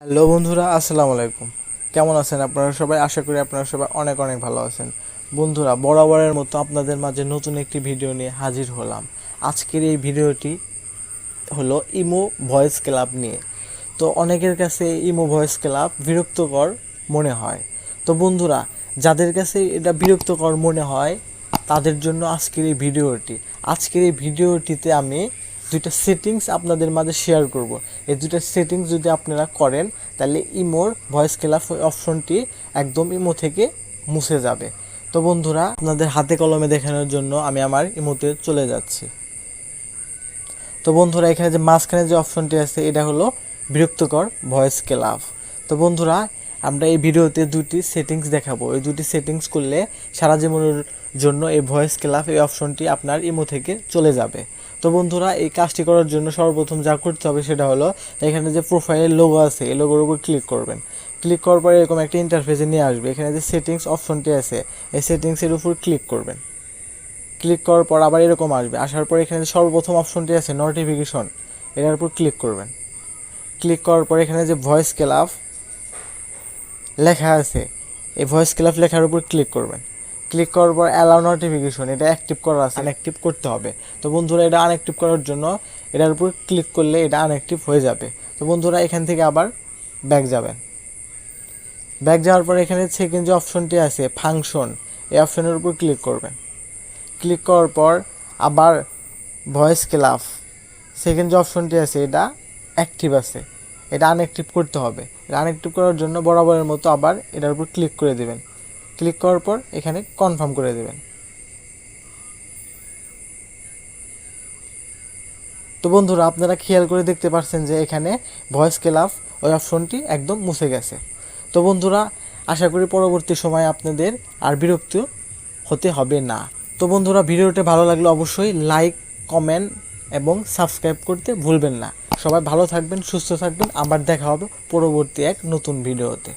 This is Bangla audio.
হ্যালো বন্ধুরা, আসসালামু আলাইকুম। কেমন আছেন আপনারা সবাই? আশা করি আপনারা সবাই অনেক অনেক ভালো আছেন। বন্ধুরা, বরাবরের মতো আপনাদের মাঝে নতুন একটি ভিডিও নিয়ে হাজির হলাম। আজকের এই ভিডিওটি হলো ইমো ভয়েস ক্লাব নিয়ে। তো অনেকের কাছে ইমো ভয়েস ক্লাব বিরক্তকর মনে হয়। তো বন্ধুরা, যাদের কাছে এটা বিরক্তকর মনে হয় তাদের জন্য আজকের এই ভিডিওটিতে আমি দুইটা সেটিংস আপনাদের মাঝে শেয়ার করব। এই দুইটা সেটিংস যদি আপনারা করেন তাহলে ইমোর ভয়েস ক্লাব অপশনটি একদম ইমো থেকে মুছে যাবে। তো বন্ধুরা, আপনাদের হাতে কলমে দেখানোর জন্য আমি আমার ইমোতে চলে যাচ্ছি। তো বন্ধুরা, এখানে যে মাঝখানে যে অপশনটি আছে এটা হলো বিরক্তকর ভয়েস ক্লাব। তো বন্ধুরা, আমরা এই ভিডিওতে দুটি সেটিংস দেখাবো। এই দুটি সেটিংস করলে সারা জীবনের জন্য এই ভয়েস ক্লাব এই অপশনটি আপনার ইমো থেকে চলে যাবে। তো বন্ধুরা, এই কাজটি করার জন্য সর্বপ্রথম যা করতে হবে সেটা হলো এখানে যে প্রোফাইলের লোগো আছে এই লোগোর উপর ক্লিক করবেন। ক্লিক করার পরে এরকম একটা ইন্টারফেসে নিয়ে আসবে। এখানে যে সেটিংস অপশনটি আছে এই সেটিংসের উপর ক্লিক করবেন। ক্লিক করার পর আবার এরকম আসবে। আসার পর এখানে সর্বপ্রথম অপশনটি আছে নোটিফিকেশন, এটার উপর ক্লিক করবেন। ক্লিক করার পর এখানে যে ভয়েস ক্লাব লেখা আছে এই ভয়েস ক্লাব লেখার উপর ক্লিক করবেন। ক্লিক করার পর অ্যালাউ নোটিফিকেশন, এটা অ্যাক্টিভ করা আছে, আনঅ্যাক্টিভ করতে হবে। তো বন্ধুরা, এটা আনঅ্যাক্টিভ করার জন্য এটার উপর ক্লিক করলে এটা আনঅ্যাক্টিভ হয়ে যাবে। তো বন্ধুরা, এখান থেকে আবার ব্যাক যাবেন। ব্যাক যাওয়ার পর এখানে সেকেন্ড যে অপশনটি আছে ফাংশন, এই অপশনের উপর ক্লিক করবেন। ক্লিক করার পর আবার ভয়েস ক্লাব সেকেন্ড যে অপশনটি আছে এটা অ্যাক্টিভ আছে, এটা আনঅ্যাক্টিভ করতে হবে। এটা আনঅ্যাক্টিভ করার জন্য বরাবরের মতো আবার এটার উপর ক্লিক করে দেবেন। ক্লিক করার পর এখানে কনফার্ম করে দেবেন। তো বন্ধুরা, আপনারা খেয়াল করে দেখতে পাচ্ছেন যে এখানে ভয়েস ক্লাব ওই অপশনটি একদম মুছে গেছে। তো বন্ধুরা, আশা করি পরবর্তী সময় আপনাদের আর বিরক্ত হতে হবে না। তো বন্ধুরা, ভিডিওটা ভালো লাগলে অবশ্যই লাইক, কমেন্ট এবং সাবস্ক্রাইব করতে ভুলবেন না। সবাই ভালো থাকবেন, সুস্থ থাকবেন। আবার দেখা হবে পরবর্তী এক নতুন ভিডিওতে।